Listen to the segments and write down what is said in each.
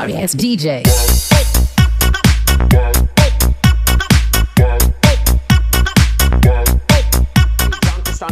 sorry ass DJ.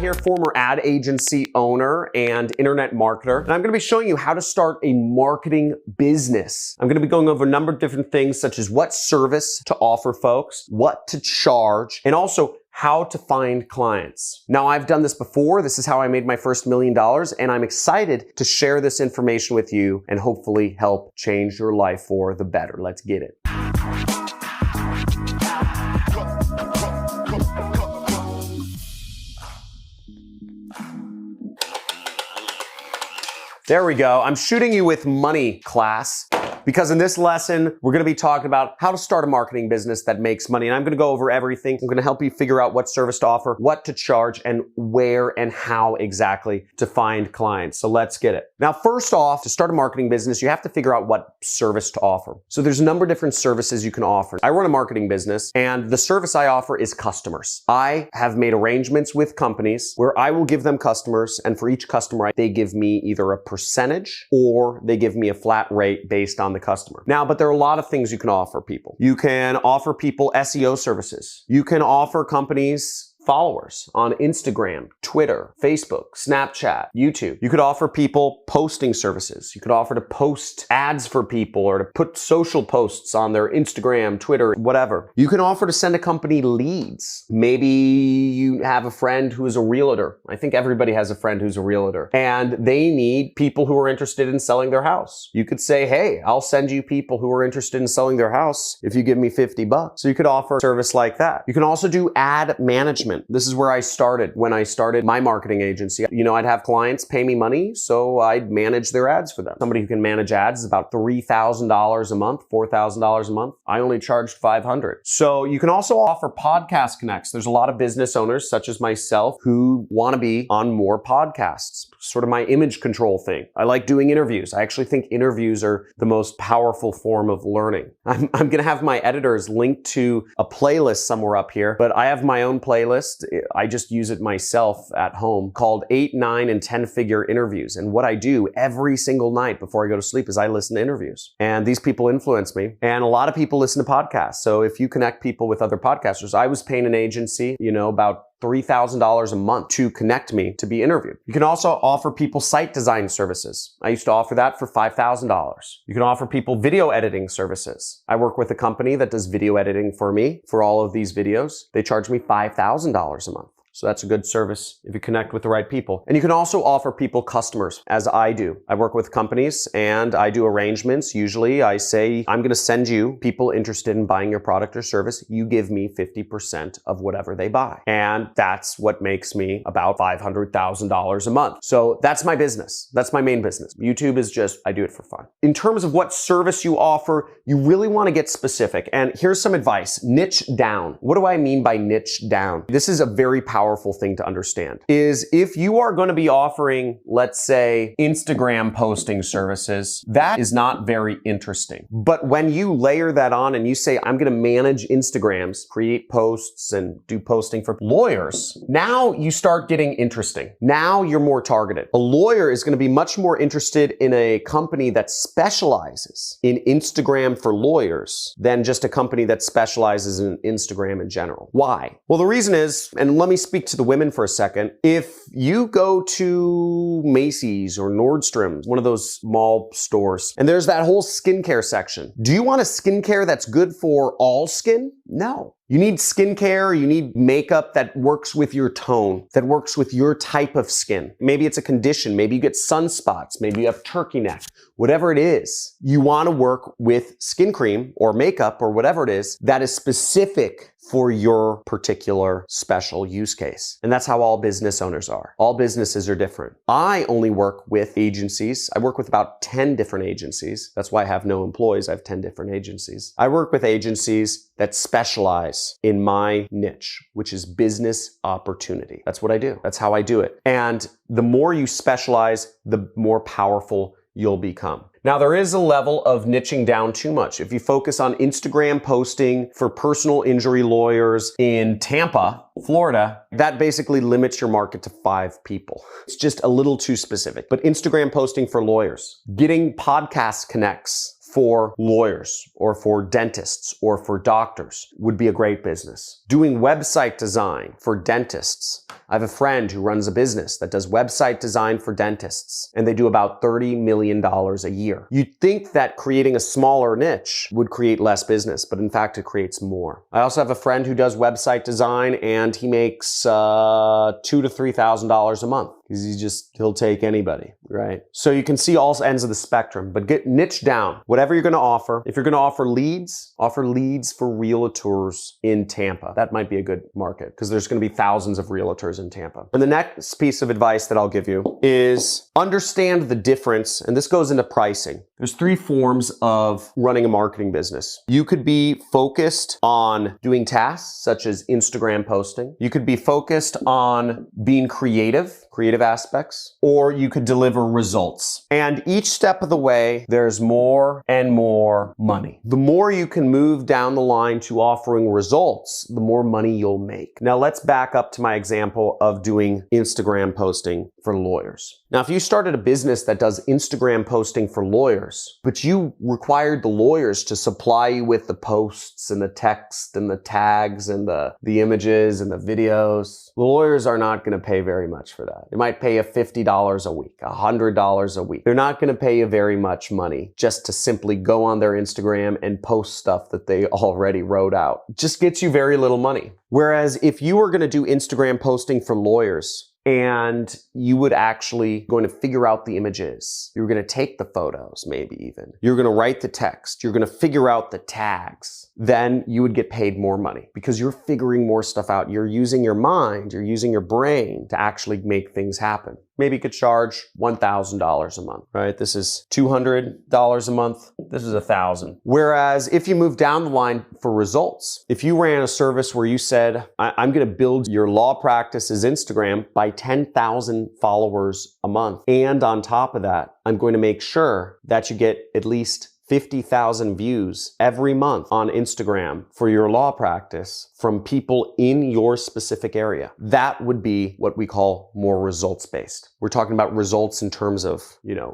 Here, former ad agency owner and internet marketer, and I'm going to be showing you how to start a marketing business. I'm going to be going over a number of different things such as what service to offer folks, what to charge, and also how to find clients. Now, I've done this before. This is how I made my first $1 million, and I'm excited to share this information with you and hopefully help change your life for the better. Let's get it. There we go. I'm shooting you with money, class, because in this lesson, we're going to be talking about how to start a marketing business that makes money. And I'm going to go over everything. I'm going to help you figure out what service to offer, what to charge, and where and how exactly to find clients. So let's get it. Now, first off, to start a marketing business, you have to figure out what service to offer. So there's a number of different services you can offer. I run a marketing business, and the service I offer is customers. I have made arrangements with companies where I will give them customers, and for each customer, they give me either a percentage or they give me a flat rate based on the customer. Now, but there are a lot of things you can offer people. You can offer people SEO services. You can offer companies followers on Instagram, Twitter, Facebook, Snapchat, YouTube. You could offer people posting services. You could offer to post ads for people or to put social posts on their Instagram, Twitter, whatever. You can offer to send a company leads. Maybe you have a friend who is a realtor. I think everybody has a friend who's a realtor, and they need people who are interested in selling their house. You could say, hey, I'll send you people who are interested in selling their house if you give me $50. So you could offer a service like that. You can also do ad management. This is where I started when I started my marketing agency. You know, I'd have clients pay me money, so I'd manage their ads for them. Somebody who can manage ads is about $3,000 a month, $4,000 a month. I only charged $500. So you can also offer podcast connects. There's a lot of business owners such as myself who want to be on more podcasts. Sort of my image control thing. I like doing interviews. I actually think interviews are the most powerful form of learning. I'm going to have my editors link to a playlist somewhere up here, but I have my own playlist. I just use it myself at home called 8, 9, and 10-figure interviews. And what I do every single night before I go to sleep is I listen to interviews. And these people influence me. And a lot of people listen to podcasts. So if you connect people with other podcasters, I was paying an agency, about $3,000 a month to connect me to be interviewed. You can also offer people site design services. I used to offer that for $5,000. You can offer people video editing services. I work with a company that does video editing for me for all of these videos. They charge me $5,000 a month. So that's a good service if you connect with the right people. And you can also offer people customers, as I do. I work with companies and I do arrangements. Usually I say, I'm going to send you people interested in buying your product or service. You give me 50% of whatever they buy. And that's what makes me about $500,000 a month. So that's my business. That's my main business. YouTube is just, I do it for fun. In terms of what service you offer, you really want to get specific. And here's some advice. Niche down. What do I mean by niche down? This is a very powerful thing to understand is if you are going to be offering, let's say, Instagram posting services, that is not very interesting. But when you layer that on and you say, I'm going to manage Instagrams, create posts and do posting for lawyers, now you start getting interesting. Now you're more targeted. A lawyer is going to be much more interested in a company that specializes in Instagram for lawyers than just a company that specializes in Instagram in general. Why? Well, the reason is, and let me speak to the women for a second. If you go to Macy's or Nordstrom's, one of those mall stores, and there's that whole skincare section, do you want a skincare that's good for all skin? No. You need skincare, you need makeup that works with your tone, that works with your type of skin. Maybe it's a condition, maybe you get sunspots, maybe you have turkey neck, whatever it is. You want to work with skin cream or makeup or whatever it is that is specific for your particular special use case. And that's how all business owners are. All businesses are different. I only work with agencies. I work with about 10 different agencies. That's why I have no employees. I have 10 different agencies. I work with agencies that specialize in my niche, which is business opportunity. That's what I do. That's how I do it. And the more you specialize, the more powerful you'll become. Now, there is a level of niching down too much. If you focus on Instagram posting for personal injury lawyers in Tampa, Florida, that basically limits your market to 5 people. It's just a little too specific. But Instagram posting for lawyers, getting podcast connects for lawyers or for dentists or for doctors would be a great business. Doing website design for dentists. I have a friend who runs a business that does website design for dentists, and they do about $30 million a year. You'd think that creating a smaller niche would create less business, but in fact, it creates more. I also have a friend who does website design, and he makes $2,000 to $3,000 a month. He'll take anybody, right? So you can see all ends of the spectrum, but get niche down. Whatever you're gonna offer, if you're gonna offer leads for realtors in Tampa. That might be a good market because there's gonna be thousands of realtors in Tampa. And the next piece of advice that I'll give you is understand the difference, and this goes into pricing. There's 3 forms of running a marketing business. You could be focused on doing tasks such as Instagram posting. You could be focused on being creative aspects, or you could deliver results. And each step of the way, there's more and more money. The more you can move down the line to offering results, the more money you'll make. Now let's back up to my example of doing Instagram posting for lawyers. Now, if you started a business that does Instagram posting for lawyers, but you required the lawyers to supply you with the posts and the text and the tags and the images and the videos, the lawyers are not going to pay very much for that. They might pay you $50 a week, $100 a week. They're not going to pay you very much money just to simply go on their Instagram and post stuff that they already wrote out. It just gets you very little money. Whereas if you were going to do Instagram posting for lawyers, and you would actually going to figure out the images. You're going to take the photos, maybe even. You're going to write the text. You're going to figure out the tags. Then you would get paid more money because you're figuring more stuff out. You're using your mind. You're using your brain to actually make things happen. Maybe you could charge $1,000 a month, right? This is $200 a month. This is $1,000. Whereas if you move down the line for results, if you ran a service where you said, I'm going to build your law practice's Instagram by 10,000 followers a month. And on top of that, I'm going to make sure that you get at least 50,000 views every month on Instagram for your law practice from people in your specific area. That would be what we call more results-based. We're talking about results in terms of,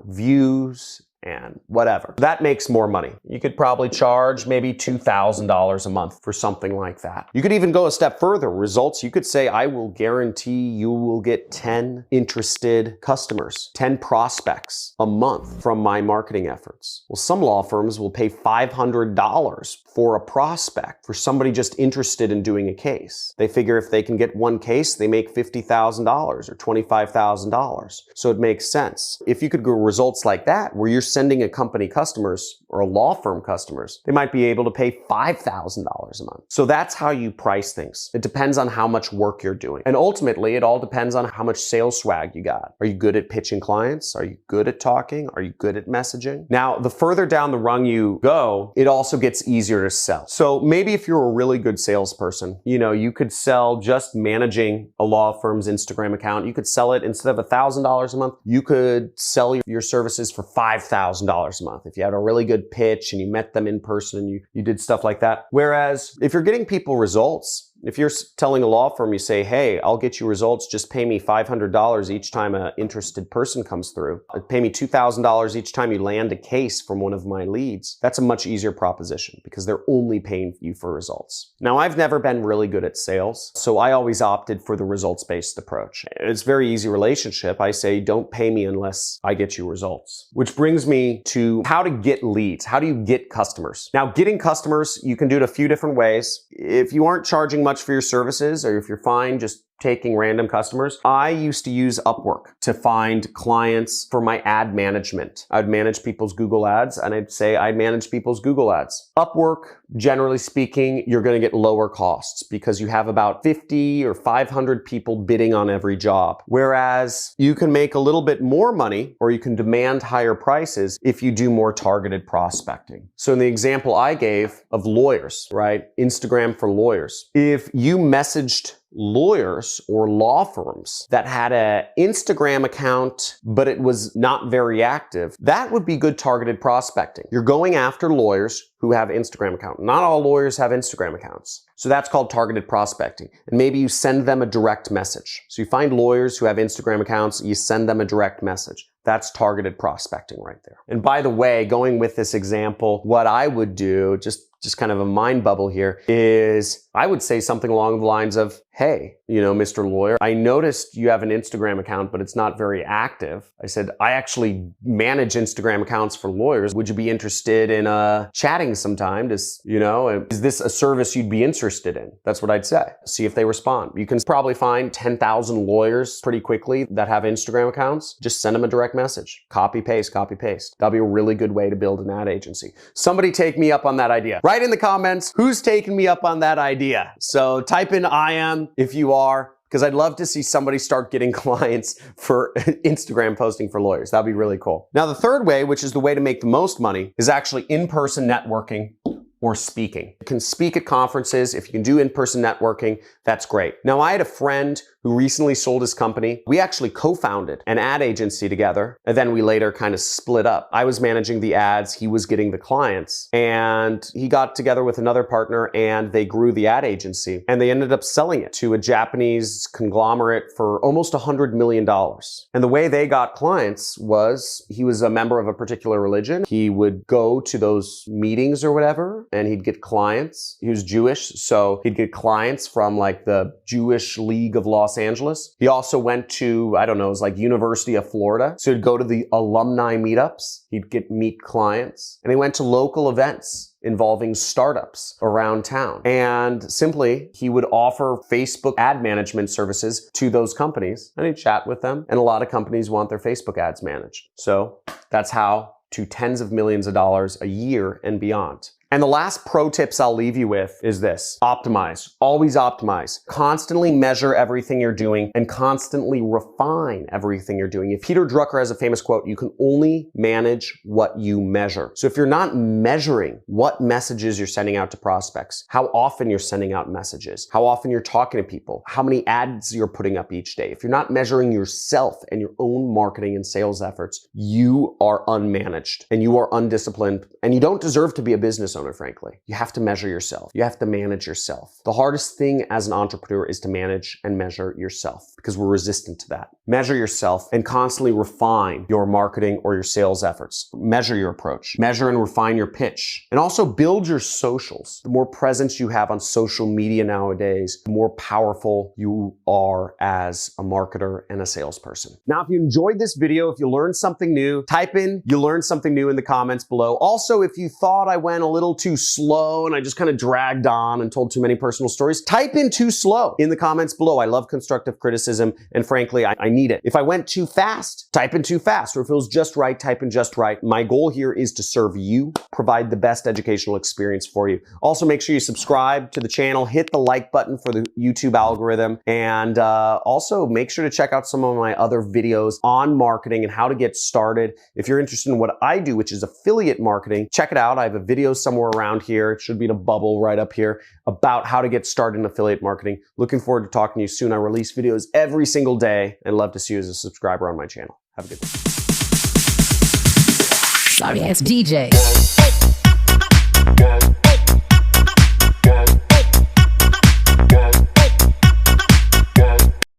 views and whatever. That makes more money. You could probably charge maybe $2,000 a month for something like that. You could even go a step further. Results, you could say, I will guarantee you will get 10 interested customers, 10 prospects a month from my marketing efforts. Well, some law firms will pay $500 for a prospect, for somebody just interested in doing a case. They figure if they can get one case, they make $50,000 or $25,000. So it makes sense. If you could go results like that, where you're sending a company customers or a law firm customers, they might be able to pay $5,000 a month. So that's how you price things. It depends on how much work you're doing. And ultimately, it all depends on how much sales swag you got. Are you good at pitching clients? Are you good at talking? Are you good at messaging? Now, the further down the rung you go, it also gets easier to sell. So maybe if you're a really good salesperson, you could sell just managing a law firm's Instagram account. You could sell it instead of $1,000 a month. You could sell your services for $5,000 a month if you had a really good pitch and you met them in person and you did stuff like that. Whereas if you're getting people results, if you're telling a law firm, you say, hey, I'll get you results, just pay me $500 each time an interested person comes through. Pay me $2,000 each time you land a case from one of my leads. That's a much easier proposition because they're only paying you for results. Now, I've never been really good at sales, so I always opted for the results-based approach. It's a very easy relationship. I say, don't pay me unless I get you results. Which brings me to how to get leads. How do you get customers? Now, getting customers, you can do it a few different ways. If you aren't charging much for your services, or if you're fine just taking random customers, I used to use Upwork to find clients for my ad management. I'd manage people's Google ads, and I'd say I'd manage people's Google ads. Upwork, generally speaking, you're going to get lower costs because you have about 50 or 500 people bidding on every job. Whereas you can make a little bit more money, or you can demand higher prices if you do more targeted prospecting. So in the example I gave of lawyers, right? Instagram for lawyers. If you messaged lawyers or law firms that had an Instagram account, but it was not very active, that would be good targeted prospecting. You're going after lawyers who have Instagram accounts. Not all lawyers have Instagram accounts. So that's called targeted prospecting. And maybe you send them a direct message. So you find lawyers who have Instagram accounts, you send them a direct message. That's targeted prospecting right there. And by the way, going with this example, what I would do, just kind of a mind bubble here, is I would say something along the lines of, hey, Mr. Lawyer, I noticed you have an Instagram account, but it's not very active. I said, I actually manage Instagram accounts for lawyers. Would you be interested in chatting sometime? Is this a service you'd be interested in? That's what I'd say. See if they respond. You can probably find 10,000 lawyers pretty quickly that have Instagram accounts. Just send them a direct message. Copy, paste, copy, paste. That'll be a really good way to build an ad agency. Somebody take me up on that idea. Write in the comments who's taking me up on that idea. So type in I am if you are, because I'd love to see somebody start getting clients for Instagram posting for lawyers. That'd be really cool. Now, the third way, which is the way to make the most money, is actually in-person networking or speaking. You can speak at conferences. If you can do in-person networking, that's great. Now, I had a friend who recently sold his company. We actually co-founded an ad agency together, and then we later kind of split up. I was managing the ads, he was getting the clients, and he got together with another partner and they grew the ad agency, and they ended up selling it to a Japanese conglomerate for almost $100 million. And the way they got clients was he was a member of a particular religion. He would go to those meetings or whatever, and he'd get clients. He was Jewish, so he'd get clients from like the Jewish League of Los Angeles. He also went to, it was like University of Florida. So he'd go to the alumni meetups. He'd meet clients. And he went to local events involving startups around town. And simply, he would offer Facebook ad management services to those companies, and he'd chat with them. And a lot of companies want their Facebook ads managed. So that's how to tens of millions of dollars a year and beyond. And the last pro tips I'll leave you with is this: optimize. Always optimize. Constantly measure everything you're doing and constantly refine everything you're doing. If Peter Drucker has a famous quote, you can only manage what you measure. So if you're not measuring what messages you're sending out to prospects, how often you're sending out messages, how often you're talking to people, how many ads you're putting up each day, if you're not measuring yourself and your own marketing and sales efforts, you are unmanaged and you are undisciplined, and you don't deserve to be a business owner, frankly. You have to measure yourself. You have to manage yourself. The hardest thing as an entrepreneur is to manage and measure yourself, because we're resistant to that. Measure yourself and constantly refine your marketing or your sales efforts. Measure your approach. Measure and refine your pitch. And also build your socials. The more presence you have on social media nowadays, the more powerful you are as a marketer and a salesperson. Now, if you enjoyed this video, if you learned something new, type in "you learned something new" in the comments below. Also, if you thought I went a little too slow and I just kind of dragged on and told too many personal stories, type in "too slow" in the comments below. I love constructive criticism, and frankly, I need it. If I went too fast, type in "too fast," or if it was just right, type in "just right." My goal here is to serve you, provide the best educational experience for you. Also, make sure you subscribe to the channel, hit the like button for the YouTube algorithm, and also make sure to check out some of my other videos on marketing and how to get started. If you're interested in what I do, which is affiliate marketing, check it out. I have a video somewhere around here. It should be in a bubble right up here about how to get started in affiliate marketing. Looking forward to talking to you soon. I release videos every single day and love to see you as a subscriber on my channel. Have a good day. Sorry, it's DJ.